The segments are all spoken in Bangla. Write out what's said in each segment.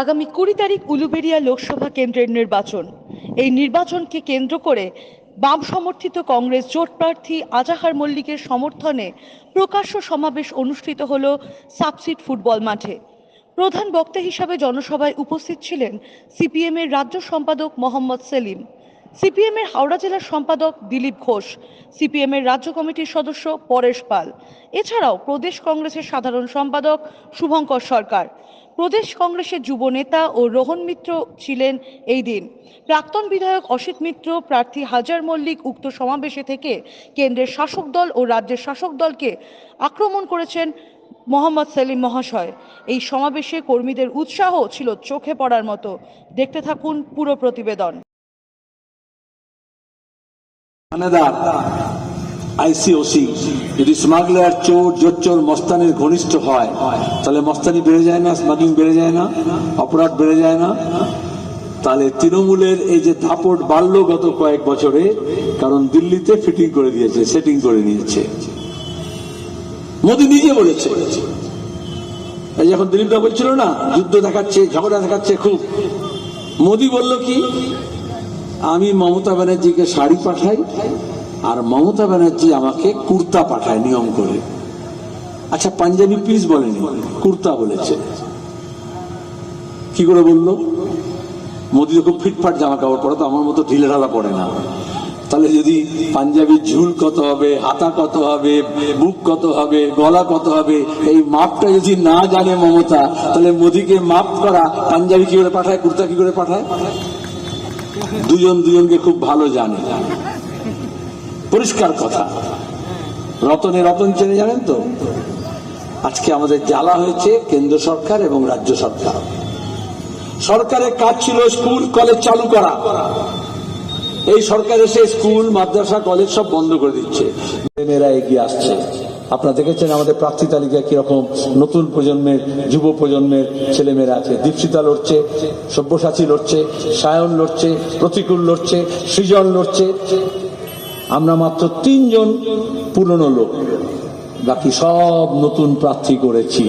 আগামী 20 তারিখ উলুবেড়িয়া লোকসভা কেন্দ্রের নির্বাচন। এই নির্বাচনকে কেন্দ্র করে বাম সমর্থিত কংগ্রেস জোট প্রার্থী আজাহার মল্লিকের সমর্থনে প্রকাশ্য সমাবেশ অনুষ্ঠিত হল সাবসিড ফুটবল মাঠে। প্রধান বক্তা হিসাবে জনসভায় উপস্থিত ছিলেন সিপিএম এর রাজ্য সম্পাদক মোহাম্মদ সেলিম, সিপিএম এর হাওড়া জেলার সম্পাদক দিলীপ ঘোষ, সিপিএম এর রাজ্য কমিটির সদস্য পরেশ পাল, এছাড়াও প্রদেশ কংগ্রেসের সাধারণ সম্পাদক শুভঙ্কর সরকার, প্রদেশ কংগ্রেসের যুব নেতা ও রোহন মিত্র ছিলেন এই দিন। প্রাক্তন বিধায়ক অসিত মিত্র প্রার্থী হাজার মল্লিক উক্ত সমাবেশে থেকে কেন্দ্রের শাসক দল ও রাজ্যের শাসক দলকে আক্রমণ করেছেন মোহাম্মদ সেলিম মহাশয়। এই সমাবেশে কর্মীদের উৎসাহ ছিল চোখে পড়ার মতো। দেখতে থাকুন পুরো প্রতিবেদন। আইসিওসি যদি স্মাগলার, চোর, জোচ্চোর, মস্তানের ঘনিষ্ঠ হয় তাহলে মস্তানি বেড়ে যায় না, স্মাগলিং বেড়ে যায় না, অপরাধ বেড়ে যায় না? তাহলে তৃণমূলের এই যে দাপট বাড়লো গত কয়েক বছরে, কারণ দিল্লিতে ফিটিং করে দিয়েছে, সেটিং করে নিয়েছে। মোদী নিজে বলেছে, এই যখন দিলীপদা বলছিল না যুদ্ধ দেখাচ্ছে, ঝগড়া দেখাচ্ছে খুব, মোদী বলল কি, আমি মমতা ব্যানার্জিকে শাড়ি পাঠাই আর মমতা ব্যানার্জি আমাকে কুর্তা পাঠায় নিয়ম করে। আচ্ছা, পাঞ্জাবি পিস বলেনি, কুর্তা বলেছে। কি করে বললো? মোদী তো খুব ফিটফাট জামা কাপড় পরে, তো আমার মতো ঢিলে ঢালা পড়ে না। তাহলে যদি পাঞ্জাবির ঝুল কত হবে, হাতা কত হবে, বুক কত হবে, গলা কত হবে, এই মাপটা যদি না জানে মমতা, তাহলে মোদীকে মাপ করা পাঞ্জাবি কি করে পাঠায়, কুর্তা কি করে পাঠায়? দুজন দুজনকে খুব ভালো জানে, পরিষ্কার কথা। রতনে রতন চেনে, জানেন তো। আজকে আমাদের জ্বালা হয়েছে কেন্দ্র সরকার এবং রাজ্য সরকার। সরকারের কাজ ছিল স্কুল কলেজ চালু করা, এই সরকার এসে স্কুল মাদ্রাসা কলেজ সব বন্ধ করে দিচ্ছে। মেয়েরা এগিয়ে আসছে, আপনারা দেখেছেন আমাদের প্রার্থী তালিকায় কিরকম নতুন প্রজন্মের, যুব প্রজন্মের ছেলেমেয়েরা আছে। দীপশিতা লড়ছে, সব্যসাচী লড়ছে, সায়ন লড়ছে, প্রতিকূল লড়ছে, সৃজন লড়ছে। আমরা মাত্র 3 জন পুরনো লোক, বাকি সব নতুন প্রার্থী করেছি,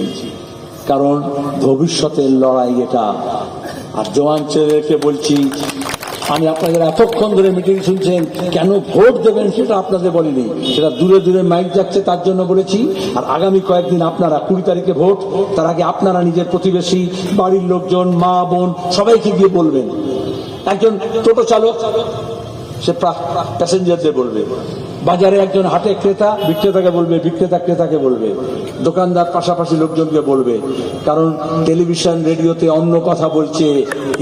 কারণ ভবিষ্যতের লড়াই এটা। আর জওয়ান ছেলেদেরকে বলছি, আমি আপনাদের এতক্ষণ ধরে মিটিং শুনছেন, কেন ভোট দেবেন সেটা আপনাদের বলিনি, সেটা দূরে দূরে মাইক যাচ্ছে তার জন্য বলেছি। আর আগামী কয়েকদিন আপনারা 20 তারিখে ভোট, তার আগে আপনারা নিজের প্রতিবেশী, বাড়ির লোকজন, মা বোন সবাইকে গিয়ে বলবেন। একজন টোটো চালক সে প্যাসেঞ্জারদের বলবে, বাজারে একজন হাটে ক্রেতা বিক্রেতাকে বলবে, বিক্রেতা ক্রেতাকে বলবে, দোকানদার পাশাপাশি লোকজনকে বলবে। কারণ টেলিভিশন রেডিওতে অন্য কথা বলছে,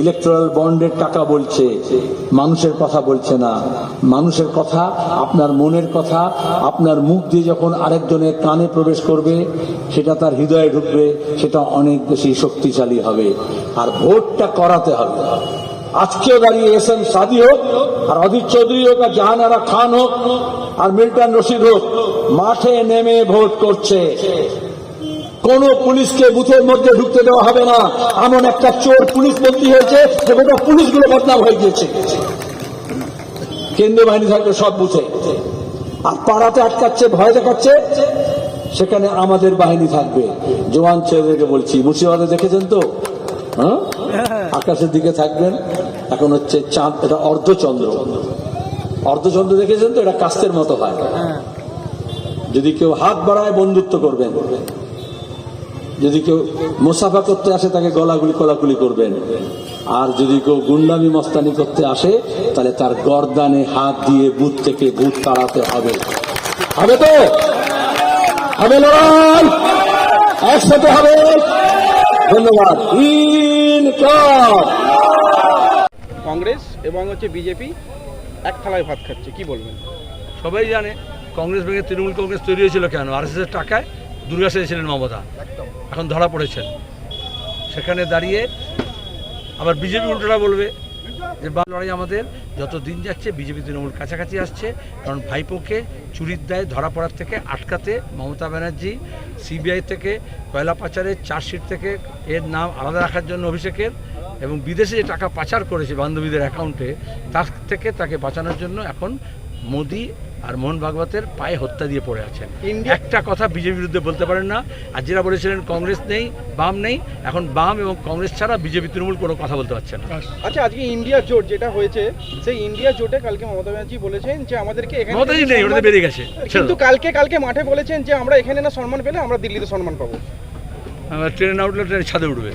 ইলেকট্রাল বন্ডের টাকা বলছে, মানুষের কথা বলছে না। মানুষের কথা, আপনার মনের কথা, আপনার মুখ দিয়ে যখন আরেকজনের কানে প্রবেশ করবে, সেটা তার হৃদয়ে ঢুকবে, সেটা অনেক বেশি শক্তিশালী হবে। আর ভোটটা করাতে হবে। আজকেও দাঁড়িয়ে এসএম সাদি হোক, আর অধীর চৌধুরী হোক, আর জাহানারা খান হোক, আর মিল্টন রশিদ হোক, মাঠে নেমে ভোট করছে। কোন পুলিশকে বুথের মধ্যে ঢুকতে দেওয়া হবে না। এমন একটা চোর পুলিশ মন্ত্রী হয়েছে যে গোটা পুলিশগুলো বদনাম হয়ে গিয়েছে। কেন্দ্রীয় বাহিনী থাকবে সব বুথে, আর পাড়াতে আটকাচ্ছে, ভয় দেখাচ্ছে, সেখানে আমাদের বাহিনী থাকবে। জওয়ান ছেলেদেরকে বলছি, মুর্শিদাবাদে দেখেছেন তো, হ্যাঁ, আকাশের দিকে থাকবেন। এখন হচ্ছে চাঁদ, এটা অর্ধচন্দ্র। অর্ধচন্দ্র দেখেছেন তো, এটা কাস্তের মতো হয়। যদি কেউ হাত বাড়ায় বন্ধুত্ব করবেন, যদি কেউ মুসাফা করতে আসে তাকে গলাগুলি কলাগুলি করবেন, আর যদি কেউ গুন্ডামি মস্তানি করতে আসে তাহলে তার গর্দানে হাত দিয়ে বুথ থেকে বুথ তাড়াতে হবে। হবে তো? হবে লড়াই, একসাথে হবে। ধন্যবাদ। কংগ্রেস এবং বিজেপি এক থালায় ভাত খাচ্ছে, কি বলবেন? সবাই জানে কংগ্রেস ভেঙে তৃণমূল কংগ্রেস তৈরি হয়েছিল কেন? আরএসএসের টাকায় দুর্গা সেজেছিলেন মমতা, এখন ধরা পড়েছেন। সেখানে দাঁড়িয়ে আবার বিজেপি উল্টোটা বলবে যে লড়াই আমাদের যত দিন যাচ্ছে বিজেপি তৃণমূল কাছাকাছি আসছে। কারণ ভাইপোকে চুরির দায়ে ধরা পড়ার থেকে আটকাতে মমতা ব্যানার্জি সিবিআই থেকে কয়লা পাচারের চার্জশিট থেকে এর নাম আলাদা রাখার জন্য অভিষেকের, এবং বিদেশে যে টাকা পাচার করেছে বান্ধবীদের অ্যাকাউন্টে, তার থেকে তাকে বাঁচানোর জন্য এখন মোদি আর মোহন ভাগবতের পায়ে হত্যা দিয়ে পড়ে আছেন। ইন্ডিয়া- একটা কথা বিজেপির বিরুদ্ধে বলতে পারেন না। আর যারা বলেছিলেন কংগ্রেস নেই, বাম নেই, এখন বাম এবং কংগ্রেস ছাড়া বিজেপি তৃণমূল কোনো কথা বলতে পারছে না। আচ্ছা, আজকে ইন্ডিয়া জোট যেটা হয়েছে, সেই ইন্ডিয়া জোটে কালকে মমতা ব্যানার্জি বলেছেন যে আমাদেরকে এখানে মমতাজি নেই, ওটাতে বেরিয়ে গেছে। কিন্তু কালকে মাঠে বলেছেন যে আমরা এখানে না সম্মান পেলে আমরা দিল্লিতে সম্মান পাবো। ট্রেনে না উঠলে ট্রেনের ছাদে উঠবে।